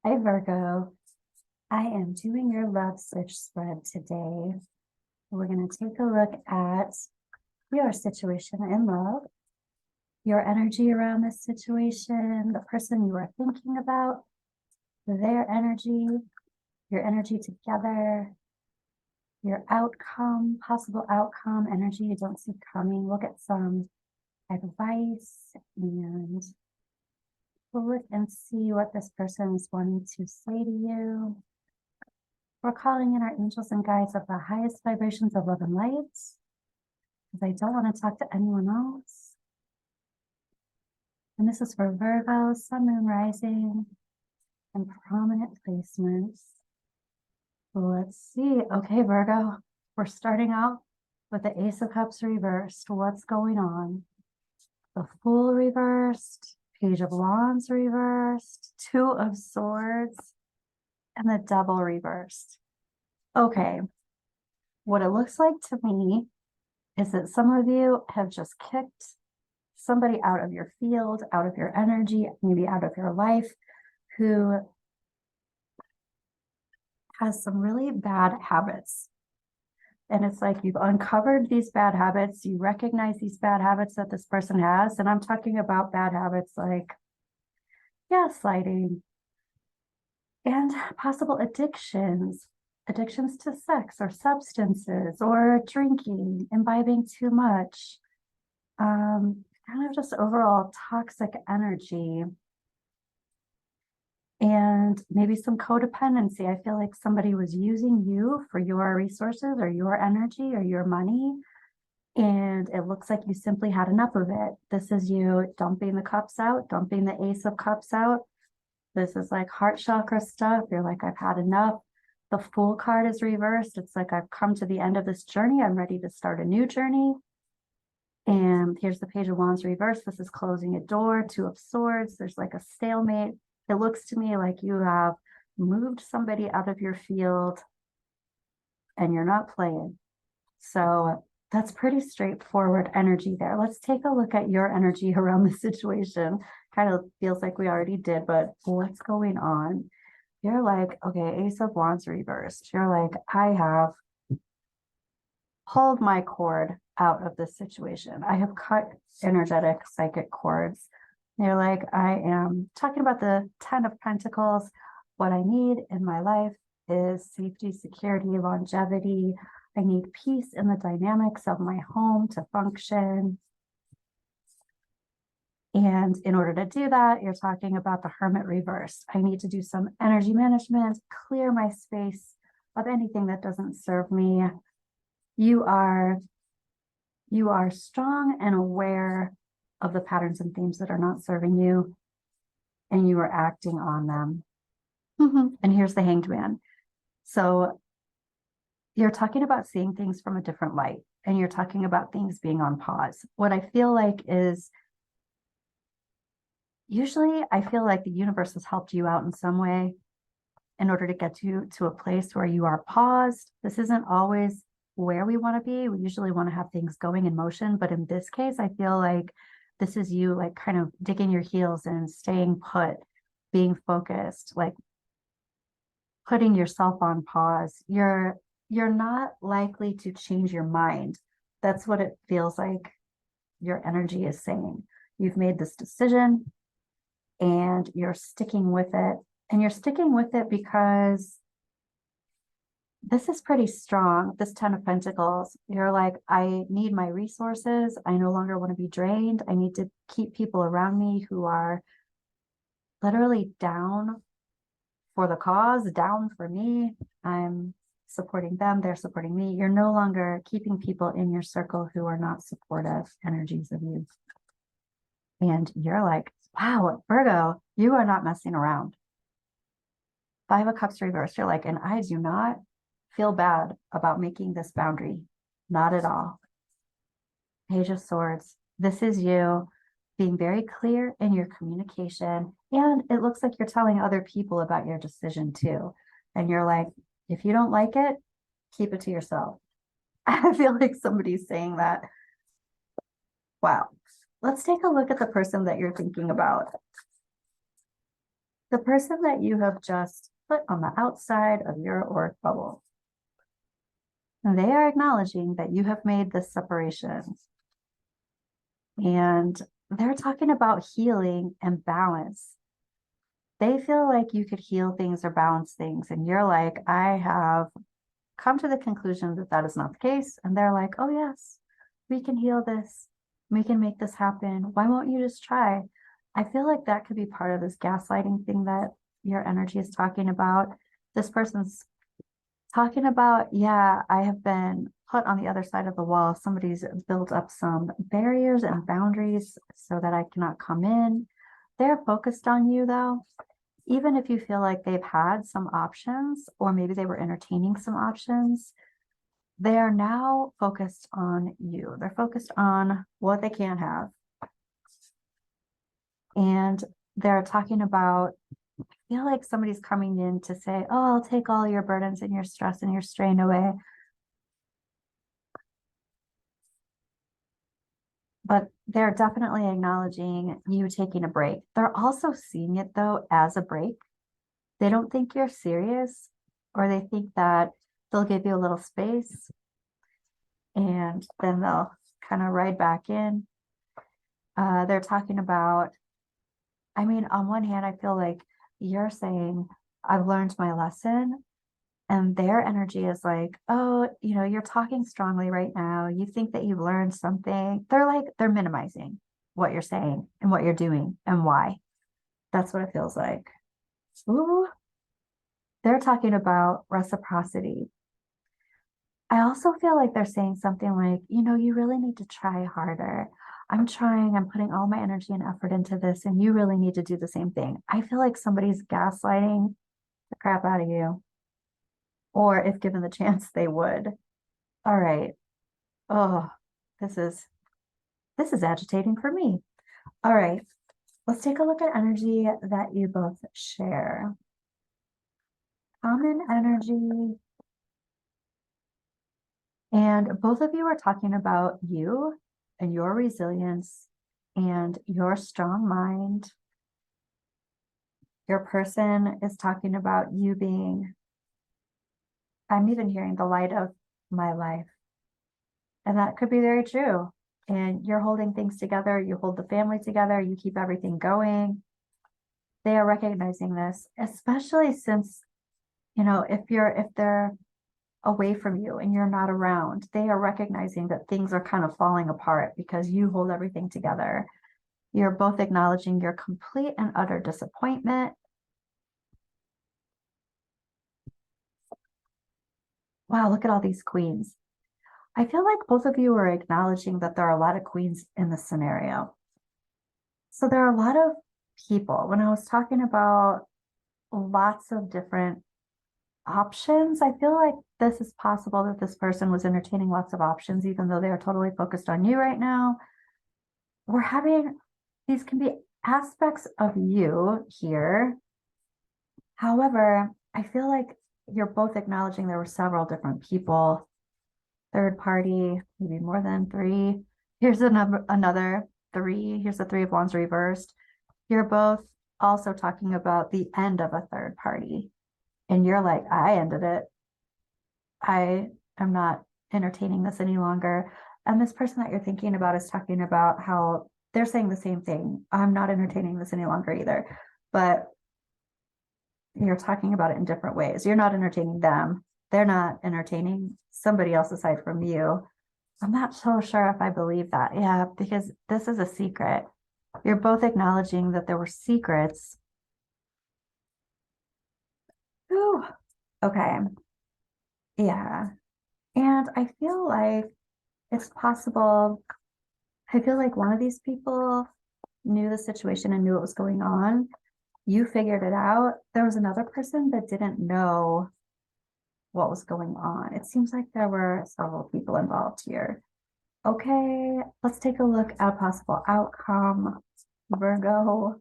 Hi, Virgo. I am doing your love switch spread today. We're going to take a look at your situation in love, your energy around this situation, the person you are thinking about, their energy, your energy together, your outcome, possible outcome, energy you don't see coming. We'll get some advice and we'll look and see what this person is wanting to say to you. We're calling in our angels and guides of the highest vibrations of love and light, because I don't want to talk to anyone else. And this is for Virgo, Sun, Moon, Rising, and prominent placements. Let's see. Okay, Virgo, we're starting out with the Ace of Cups reversed. What's going on? The Fool reversed, Page of Wands reversed, Two of Swords, and the Devil reversed. Okay, what it looks like to me is that some of you have just kicked somebody out of your field, out of your energy, maybe out of your life, who has some really bad habits. And it's like you've uncovered these bad habits, you recognize these bad habits that this person has. And I'm talking about bad habits like gaslighting and possible addictions to sex or substances or drinking, imbibing too much, kind of just overall toxic energy. And maybe some codependency. I feel like somebody was using you for your resources or your energy or your money. And it looks like you simply had enough of it. This is you dumping the cups out, dumping the Ace of Cups out. This is like heart chakra stuff. You're like, I've had enough. The Fool card is reversed. It's like, I've come to the end of this journey. I'm ready to start a new journey. And here's the Page of Wands reversed. This is closing a door. Two of Swords. There's like a stalemate. It looks to me like you have moved somebody out of your field and you're not playing. So that's pretty straightforward energy there. Let's take a look at your energy around the situation. Kind of feels like we already did, but what's going on? You're like, okay, Ace of Wands reversed. You're like, I have pulled my cord out of this situation. I have cut energetic psychic cords. You're like, I am talking about the 10 of Pentacles. What I need in my life is safety, security, longevity. I need peace in the dynamics of my home to function. And in order to do that, you're talking about the Hermit reversed. I need to do some energy management, clear my space of anything that doesn't serve me. You are strong and aware of the patterns and themes that are not serving you, and you are acting on them. And here's the Hanged Man. So you're talking about seeing things from a different light, and you're talking about things being on pause. What I feel like is, usually I feel like the universe has helped you out in some way in order to get you to a place where you are paused. This isn't always where we want to be. We usually want to have things going in motion, but in this case, I feel like this is you like kind of digging your heels and staying put, being focused, like putting yourself on pause. You're not likely to change your mind. That's what it feels like your energy is saying. You've made this decision and you're sticking with it. And you're sticking with it because this is pretty strong, this 10 of Pentacles. You're like, I need my resources. I no longer want to be drained. I need to keep people around me who are literally down for the cause, down for me. I'm supporting them. They're supporting me. You're no longer keeping people in your circle who are not supportive energies of you. And you're like, wow, Virgo, you are not messing around. Five of Cups reversed. You're like, and I do not feel bad about making this boundary. Not at all. Page of Swords. This is you being very clear in your communication. And it looks like you're telling other people about your decision too. And you're like, if you don't like it, keep it to yourself. I feel like somebody's saying that. Wow. Let's take a look at the person that you're thinking about. The person that you have just put on the outside of your auric bubble. And they are acknowledging that you have made this separation. And they're talking about healing and balance. They feel like you could heal things or balance things. And you're like, I have come to the conclusion that that is not the case. And they're like, oh, yes, we can heal this. We can make this happen. Why won't you just try? I feel like that could be part of this gaslighting thing that your energy is talking about. This person's talking about, yeah, I have been put on the other side of the wall. Somebody's built up some barriers and boundaries so that I cannot come in. They're focused on you though. Even if you feel like they've had some options, or maybe they were entertaining some options, they are now focused on you. They're focused on what they can have. And they're talking about, I feel like somebody's coming in to say, oh, I'll take all your burdens and your stress and your strain away. But they're definitely acknowledging you taking a break. They're also seeing it though as a break. They don't think you're serious, or they think that they'll give you a little space and then they'll kind of ride back in. They're talking about, I mean, on one hand, I feel like you're saying, I've learned my lesson. And their energy is like, oh, you're talking strongly right now. You think that you've learned something. They're minimizing what you're saying and what you're doing and why. That's what it feels like. Ooh, they're talking about reciprocity. I also feel like they're saying something like, you really need to try harder. I'm trying, I'm putting all my energy and effort into this, and you really need to do the same thing. I feel like somebody's gaslighting the crap out of you. Or if given the chance, they would. All right. Oh, this is agitating for me. All right. Let's take a look at energy that you both share. Common energy. And both of you are talking about you and your resilience and your strong mind. Your person is talking about you being, I'm even hearing the light of my life. And that could be very true. And you're holding things together. You hold the family together. You keep everything going. They are recognizing this, especially since, if they're away from you and you're not around, they are recognizing that things are kind of falling apart because you hold everything together. You're both acknowledging your complete and utter disappointment. Wow, look at all these queens. I feel like both of you are acknowledging that there are a lot of queens in this scenario. So there are a lot of people. When I was talking about lots of different options, I feel like this is possible that this person was entertaining lots of options, even though they are totally focused on you right now. These can be aspects of you here. However, I feel like you're both acknowledging there were several different people, third party, maybe more than three. Here's another three. Here's the Three of Wands reversed. You're both also talking about the end of a third party. And you're like, I ended it. I am not entertaining this any longer. And this person that you're thinking about is talking about how they're saying the same thing. I'm not entertaining this any longer either. But you're talking about it in different ways. You're not entertaining them. They're not entertaining somebody else aside from you. I'm not so sure if I believe that. Yeah, because this is a secret. You're both acknowledging that there were secrets. Ooh, okay. Yeah. And I feel like it's possible. I feel like one of these people knew the situation and knew what was going on. You figured it out. There was another person that didn't know what was going on. It seems like there were several people involved here. Okay, let's take a look at a possible outcome, Virgo.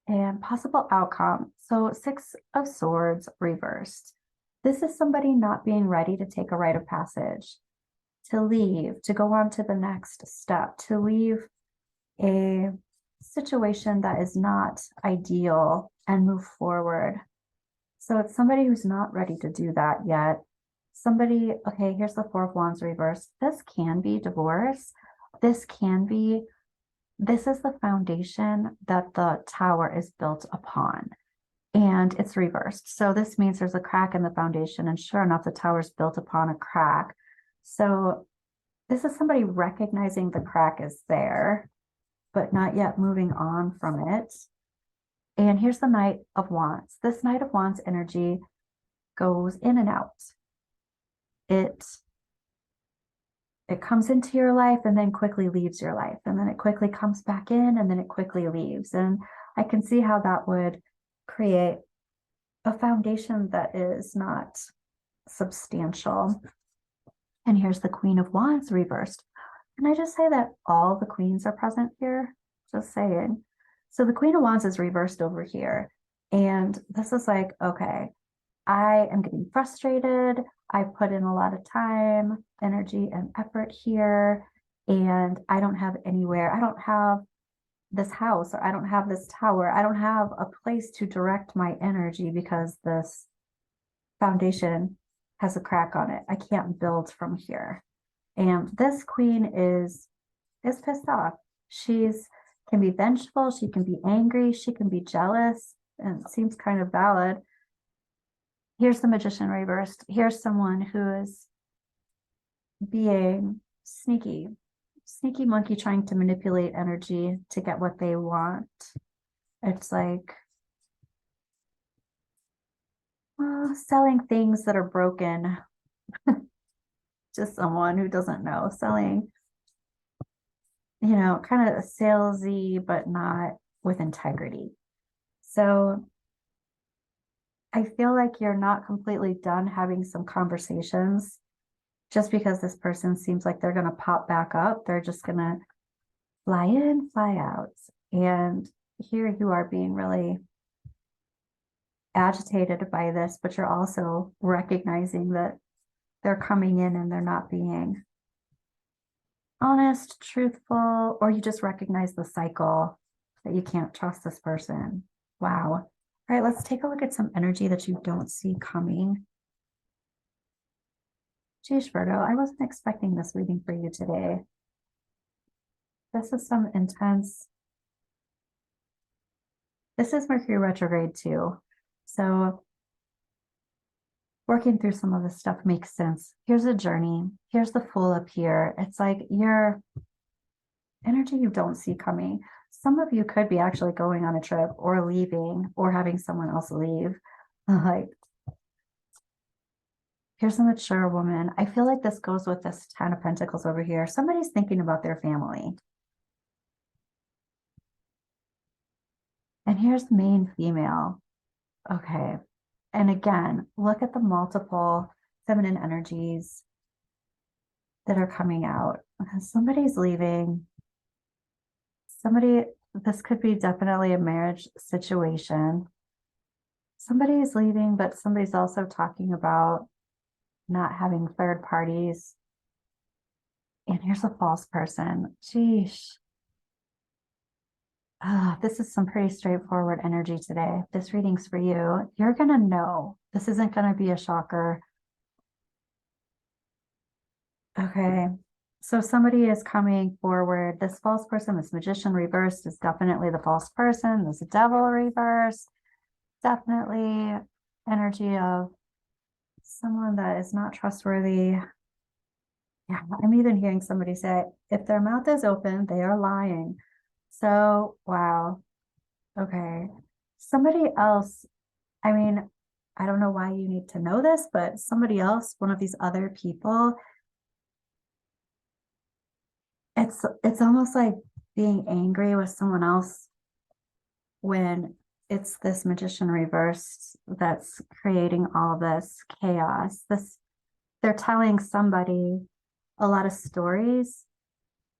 And possible outcome. So Six of Swords reversed. This is somebody not being ready to take a rite of passage, to leave, to go on to the next step, to leave a situation that is not ideal and move forward. So it's somebody who's not ready to do that yet. Somebody, okay, here's the Four of Wands reversed. This can be divorce. This can be, this is the foundation that the tower is built upon. And it's reversed. So this means there's a crack in the foundation. And sure enough, the tower's built upon a crack. So this is somebody recognizing the crack is there, but not yet moving on from it. And here's the Knight of Wands. This Knight of Wands energy goes in and out. It comes into your life and then quickly leaves your life. And then it quickly comes back in and then it quickly leaves. And I can see how that would create a foundation that is not substantial. And here's the Queen of Wands reversed. Can I just say that all the queens are present here? Just saying. So the Queen of Wands is reversed over here. And this is like, okay, I am getting frustrated. I put in a lot of time, energy, and effort here. And I don't have anywhere. I don't have this house, or I don't have this tower. I don't have a place to direct my energy because this foundation has a crack on it. I can't build from here. And this queen is pissed off. She's can be vengeful, she can be angry, she can be jealous, and it seems kind of valid. Here's the Magician reversed. Here's someone who is being sneaky monkey, trying to manipulate energy to get what they want. It's like selling things that are broken to someone who doesn't know, selling, you know, kind of salesy, but not with integrity. So I feel like you're not completely done having some conversations. Just because this person seems like they're going to pop back up, they're just going to fly in, fly out. And here you are being really agitated by this, but you're also recognizing that they're coming in and they're not being honest, truthful, or you just recognize the cycle that you can't trust this person. Wow. All right, let's take a look at some energy that you don't see coming. Geez, Virgo, I wasn't expecting this reading for you today. This is some intense. This is Mercury retrograde too. So working through some of this stuff makes sense. Here's a journey. Here's the Fool up here. It's like your energy you don't see coming. Some of you could be actually going on a trip or leaving or having someone else leave. Like, here's a mature woman. I feel like this goes with this 10 of Pentacles over here. Somebody's thinking about their family. And here's the main female. Okay. And again, look at the multiple feminine energies that are coming out. Somebody's leaving. This could be definitely a marriage situation. Somebody is leaving, but somebody's also talking about not having third parties. And here's a false person. Sheesh. This is some pretty straightforward energy today. This reading's for you. You're going to know. This isn't going to be a shocker. Okay. So somebody is coming forward. This false person, this Magician reversed is definitely the false person. This Devil reversed, definitely energy of someone that is not trustworthy. Yeah, I'm even hearing somebody say, if their mouth is open, they are lying. So, wow. Okay. Somebody else, I mean, I don't know why you need to know this, but somebody else, one of these other people, it's almost like being angry with someone else when it's this Magician reversed that's creating all this chaos. They're telling somebody a lot of stories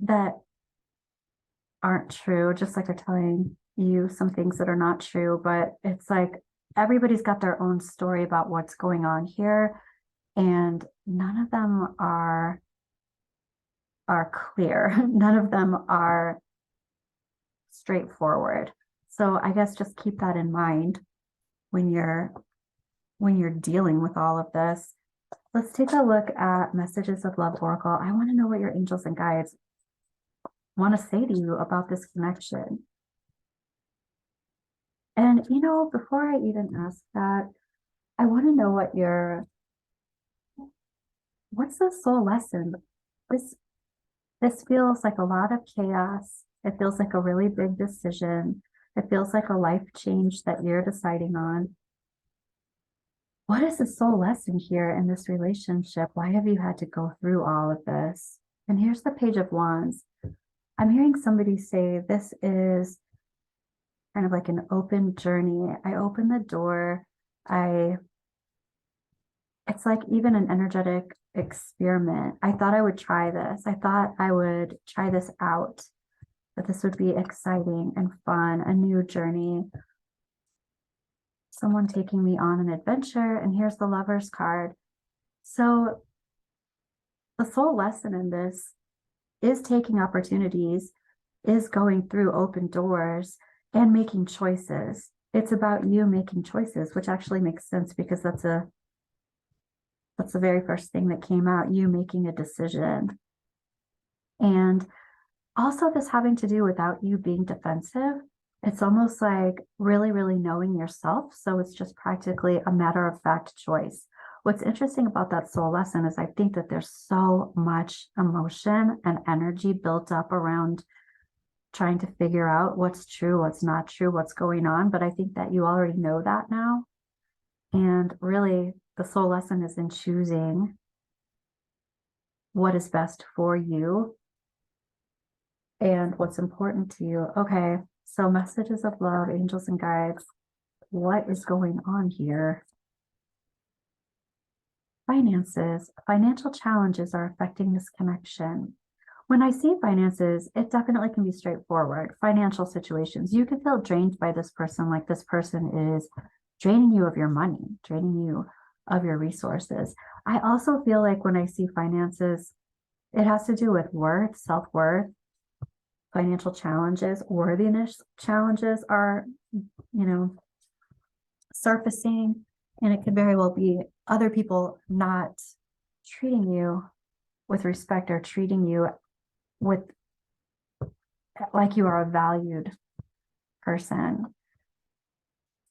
that aren't true, just like they're telling you some things that are not true, but it's like everybody's got their own story about what's going on here, and none of them are clear. None of them are straightforward. So I guess just keep that in mind when you're dealing with all of this. Let's take a look at Messages of Love Oracle. I want to know what your angels and guides want to say to you about this connection. And before I even ask that, I want to know what's the soul lesson? This feels like a lot of chaos. It feels like a really big decision. It feels like a life change that you're deciding on. What is the soul lesson here in this relationship? Why have you had to go through all of this? And here's the Page of Wands. I'm hearing somebody say this is kind of like an open journey. I open the door. It's like even an energetic experiment. I thought I would try this. I thought I would try this out, that this would be exciting and fun, a new journey. Someone taking me on an adventure. And here's the Lover's card. So the soul lesson in this is taking opportunities, is going through open doors and making choices. It's about you making choices, which actually makes sense because that's the very first thing that came out, you making a decision. And also this having to do without you being defensive. It's almost like really, really knowing yourself. So it's just practically a matter of fact choice. What's interesting about that soul lesson is I think that there's so much emotion and energy built up around trying to figure out what's true, what's not true, what's going on. But I think that you already know that now. And really, the soul lesson is in choosing what is best for you and what's important to you. Okay, so Messages of Love, angels and guides. What is going on here? Finances. Financial challenges are affecting this connection. When I see finances, it definitely can be straightforward. Financial situations. You can feel drained by this person, like this person is draining you of your money, draining you of your resources. I also feel like when I see finances, it has to do with worth, self-worth, financial challenges, worthiness challenges are, surfacing. And it could very well be other people not treating you with respect or treating you with like you are a valued person.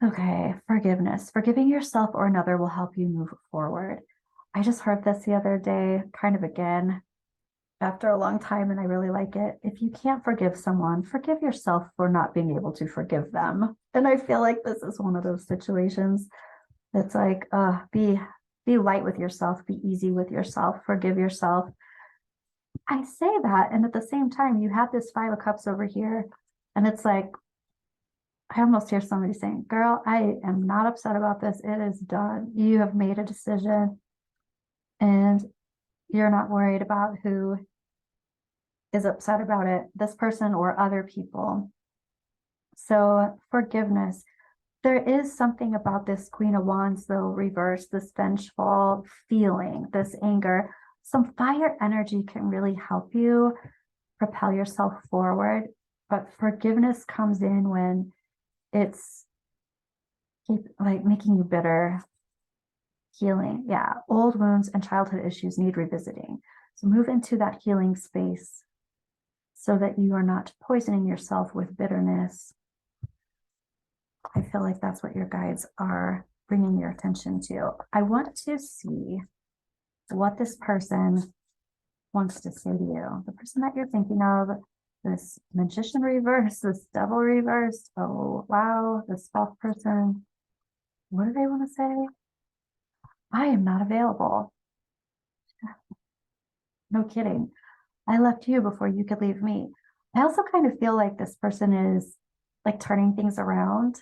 Okay, forgiveness. Forgiving yourself or another will help you move forward. I just heard this the other day, kind of again, after a long time, and I really like it. If you can't forgive someone, forgive yourself for not being able to forgive them. And I feel like this is one of those situations. It's like, be light with yourself, be easy with yourself, forgive yourself. I say that, and at the same time, you have this 5 of Cups over here, and it's like, I almost hear somebody saying, girl, I am not upset about this. It is done. You have made a decision, and you're not worried about who is upset about it, this person or other people. So forgiveness. There is something about this Queen of Wands, though, reversed, this vengeful feeling, this anger. Some fire energy can really help you propel yourself forward. But forgiveness comes in when it's like making you bitter. Healing. Yeah. Old wounds and childhood issues need revisiting. So move into that healing space so that you are not poisoning yourself with bitterness. I feel like that's what your guides are bringing your attention to. I want to see what this person wants to say to you. The person that you're thinking of, this Magician reverse, this Devil reverse. Oh, wow. This false person. What do they want to say? I am not available. No kidding. I left you before you could leave me. I also kind of feel like this person is like turning things around.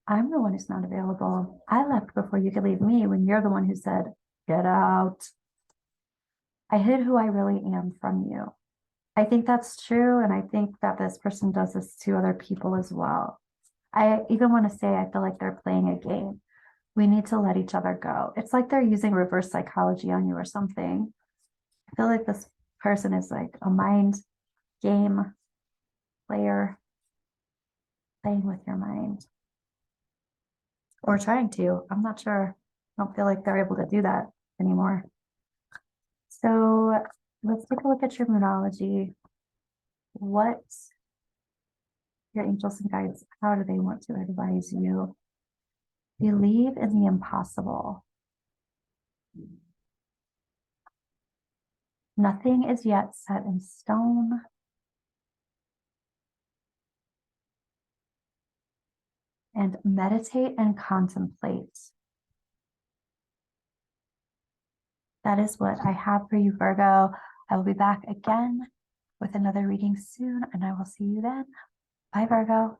I'm the one who's not available. I left before you could leave me when you're the one who said, get out. I hid who I really am from you. I think that's true. And I think that this person does this to other people as well. I even want to say, I feel like they're playing a game. We need to let each other go. It's like they're using reverse psychology on you or something. I feel like this person is like a mind game player playing with your mind. Or trying to. I'm not sure. I don't feel like they're able to do that anymore. So let's take a look at your Moonology. What your angels and guides, how do they want to advise you? Believe in the impossible. Nothing is yet set in stone. And meditate and contemplate. That is what I have for you, Virgo. I will be back again with another reading soon, and I will see you then. Bye, Virgo.